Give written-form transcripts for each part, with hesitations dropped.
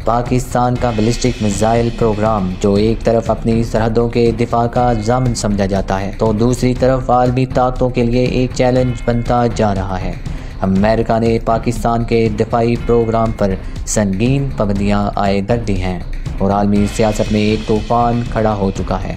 پاکستان کا ballistic missile programme جو ایک طرف اپنی سرحدوں کے دفاع کا ضامن سمجھا جاتا ہے تو دوسری طرف عالمی طاقتوں کے لیے ایک چیلنج بنتا جا رہا ہے۔ امریکہ نے پاکستان کے دفاعی پروگرام پر سنگین پابندیاں عائد کر دی ہیں اور عالمی سیاست میں ایک طوفان کھڑا ہو چکا ہے،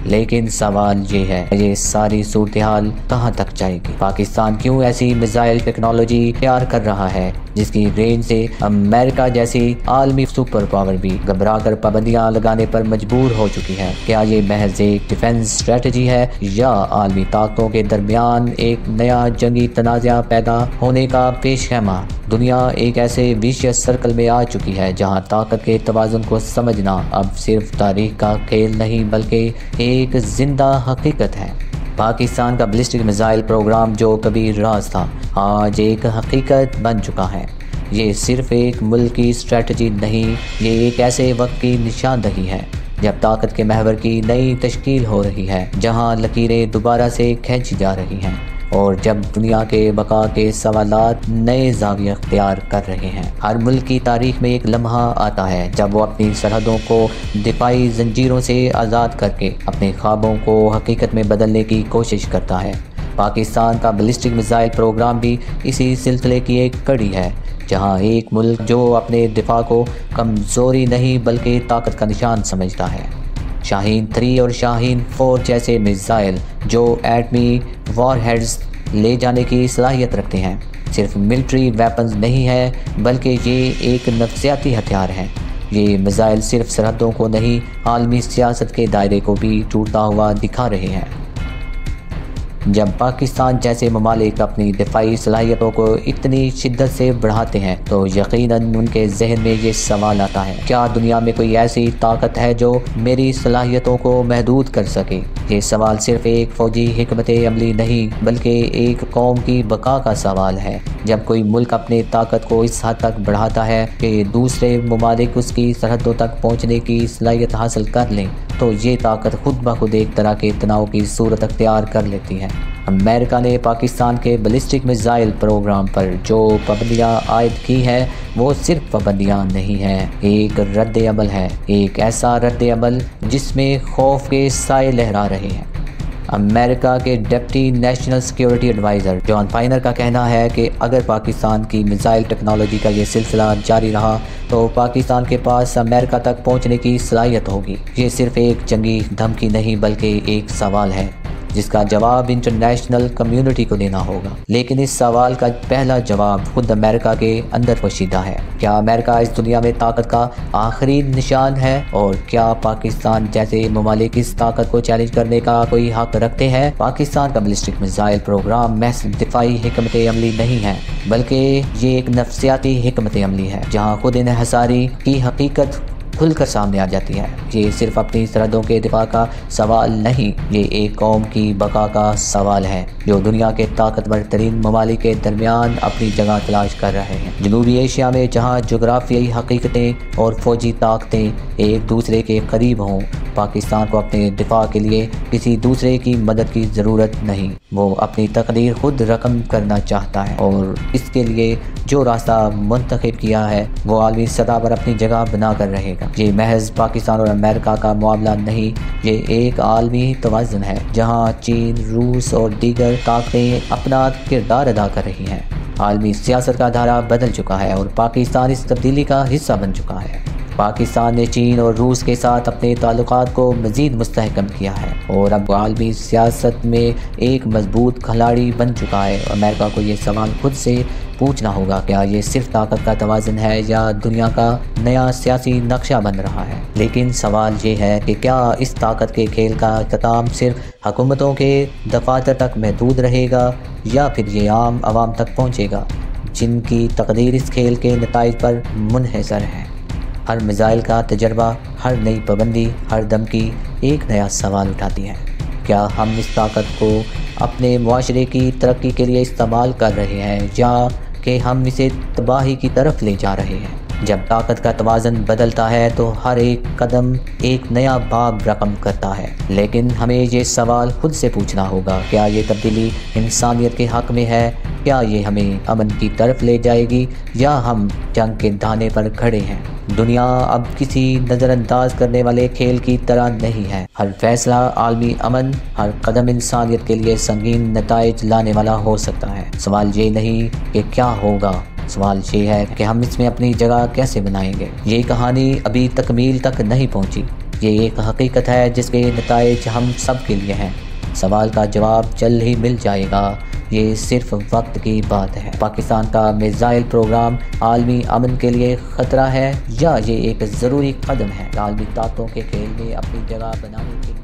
لیکن سوال یہ ہے یہ ساری صورتحال کہاں تک جائے گی؟ پاکستان کیوں ایسی میزائل ٹیکنالوجی تیار کر رہا ہے جس کی رینج سے امریکہ جیسی عالمی سپر پاور بھی گھبرا کر پابندیاں لگانے پر مجبور ہو چکی ہے؟ کیا یہ محض ایک ڈیفنس اسٹریٹجی ہے یا عالمی طاقتوں کے درمیان ایک نیا جنگی تنازع پیدا ہونے کا پیش خیمہ؟ دنیا ایک ایسے ویشیس سرکل میں آ چکی ہے جہاں طاقت کے توازن کو سمجھنا اب صرف تاریخ کا کھیل نہیں بلکہ ایک زندہ حقیقت ہے۔ پاکستان کا بیلسٹک میزائل پروگرام جو کبھی راز تھا آج ایک حقیقت بن چکا ہے۔ یہ صرف ایک ملک کی اسٹریٹجی نہیں، یہ ایک ایسے وقت کی نشاندہی ہے جب طاقت کے محور کی نئی تشکیل ہو رہی ہے، جہاں لکیریں دوبارہ سے کھینچی جا رہی ہیں اور جب دنیا کے بقا کے سوالات نئے زاویے اختیار کر رہے ہیں۔ ہر ملک کی تاریخ میں ایک لمحہ آتا ہے جب وہ اپنی سرحدوں کو دفاعی زنجیروں سے آزاد کر کے اپنے خوابوں کو حقیقت میں بدلنے کی کوشش کرتا ہے۔ پاکستان کا بیلسٹک میزائل پروگرام بھی اسی سلسلے کی ایک کڑی ہے، جہاں ایک ملک جو اپنے دفاع کو کمزوری نہیں بلکہ طاقت کا نشان سمجھتا ہے۔ شاہین 3 اور شاہین 4 جیسے میزائل جو ایٹمی وار ہیڈز لے جانے کی صلاحیت رکھتے ہیں صرف ملٹری ویپنز نہیں ہے بلکہ یہ ایک نفسیاتی ہتھیار ہے۔ یہ میزائل صرف سرحدوں کو نہیں عالمی سیاست کے دائرے کو بھی ٹوٹتا ہوا دکھا رہے ہیں۔ جب پاکستان جیسے ممالک اپنی دفاعی صلاحیتوں کو اتنی شدت سے بڑھاتے ہیں تو یقیناً ان کے ذہن میں یہ سوال آتا ہے، کیا دنیا میں کوئی ایسی طاقت ہے جو میری صلاحیتوں کو محدود کر سکے؟ یہ سوال صرف ایک فوجی حکمت عملی نہیں بلکہ ایک قوم کی بقا کا سوال ہے۔ جب کوئی ملک اپنی طاقت کو اس حد تک بڑھاتا ہے کہ دوسرے ممالک اس کی سرحدوں تک پہنچنے کی صلاحیت حاصل کر لیں تو یہ طاقت خود بخود ایک طرح کے تناؤ کی صورت اختیار کر لیتی ہے۔ امریکہ نے پاکستان کے بیلسٹک میزائل پروگرام پر جو پابندیاں عائد کی ہیں وہ صرف پابندیاں نہیں ہیں، ایک رد عمل ہے، ایک ایسا رد عمل جس میں خوف کے سائے لہرا رہے ہیں۔ امریکہ کے ڈپٹی نیشنل سیکیورٹی ایڈوائزر جان فائنر کا کہنا ہے کہ اگر پاکستان کی میزائل ٹیکنالوجی کا یہ سلسلہ جاری رہا تو پاکستان کے پاس امریکہ تک پہنچنے کی صلاحیت ہوگی۔ یہ صرف ایک جنگی دھمکی نہیں بلکہ ایک سوال ہے جس کا جواب انٹرنیشنل کمیونٹی کو دینا ہوگا، لیکن اس سوال کا پہلا جواب خود امریکہ کے اندر پوشیدہ ہے۔ کیا امریکہ اس دنیا میں طاقت کا آخری نشان ہے اور کیا پاکستان جیسے ممالک اس طاقت کو چیلنج کرنے کا کوئی حق رکھتے ہیں؟ پاکستان کا بیلسٹک میزائل پروگرام محض دفاعی حکمت عملی نہیں ہے بلکہ یہ ایک نفسیاتی حکمت عملی ہے جہاں خود انحصاری کی حقیقت کھل کر سامنے آ جاتی ہے۔ یہ صرف اپنی سرحدوں کے دفاع کا سوال نہیں، یہ ایک قوم کی بقا کا سوال ہے جو دنیا کے طاقتور ترین ممالک کے درمیان اپنی جگہ تلاش کر رہے ہیں۔ جنوبی ایشیا میں جہاں جغرافیائی حقیقتیں اور فوجی طاقتیں ایک دوسرے کے قریب ہوں، پاکستان کو اپنے دفاع کے لیے کسی دوسرے کی مدد کی ضرورت نہیں۔ وہ اپنی تقدیر خود رقم کرنا چاہتا ہے اور اس کے لیے جو راستہ منتخب کیا ہے وہ عالمی سطح پر اپنی جگہ بنا کر رہے گا۔ یہ محض پاکستان اور امریکہ کا معاملہ نہیں، یہ ایک عالمی توازن ہے جہاں چین، روس اور دیگر طاقتیں اپنا کردار ادا کر رہی ہیں۔ عالمی سیاست کا دھارا بدل چکا ہے اور پاکستان اس تبدیلی کا حصہ بن چکا ہے۔ پاکستان نے چین اور روس کے ساتھ اپنے تعلقات کو مزید مستحکم کیا ہے اور اب عالمی سیاست میں ایک مضبوط کھلاڑی بن چکا ہے۔ امریکہ کو یہ سوال خود سے پوچھنا ہوگا، کیا یہ صرف طاقت کا توازن ہے یا دنیا کا نیا سیاسی نقشہ بن رہا ہے؟ لیکن سوال یہ ہے کہ کیا اس طاقت کے کھیل کا اختتام صرف حکومتوں کے دفاتر تک محدود رہے گا یا پھر یہ عام عوام تک پہنچے گا جن کی تقدیر اس کھیل کے نتائج پر منحصر ہے؟ ہر میزائل کا تجربہ، ہر نئی پابندی، ہر دھمکی ایک نیا سوال اٹھاتی ہے۔ کیا ہم اس طاقت کو اپنے معاشرے کی ترقی کے لیے استعمال کر رہے ہیں یا کہ ہم اسے تباہی کی طرف لے جا رہے ہیں؟ جب طاقت کا توازن بدلتا ہے تو ہر ایک قدم ایک نیا باب رقم کرتا ہے، لیکن ہمیں یہ سوال خود سے پوچھنا ہوگا، کیا یہ تبدیلی انسانیت کے حق میں ہے؟ کیا یہ ہمیں امن کی طرف لے جائے گی یا ہم جنگ کے دھانے پر کھڑے ہیں؟ دنیا اب کسی نظر انداز کرنے والے کھیل کی طرح نہیں ہے۔ ہر فیصلہ عالمی امن، ہر قدم انسانیت کے لیے سنگین نتائج لانے والا ہو سکتا ہے۔ سوال یہ نہیں کہ کیا ہوگا، سوال یہ ہے کہ ہم اس میں اپنی جگہ کیسے بنائیں گے۔ یہ کہانی ابھی تکمیل تک نہیں پہنچی، یہ ایک حقیقت ہے جس کے نتائج ہم سب کے لیے ہیں۔ سوال کا جواب جلد ہی مل جائے گا، یہ صرف وقت کی بات ہے۔ پاکستان کا میزائل پروگرام عالمی امن کے لیے خطرہ ہے یا یہ ایک ضروری قدم ہے عالمی طاقتوں کے کھیل میں اپنی جگہ بنانے کے لیے؟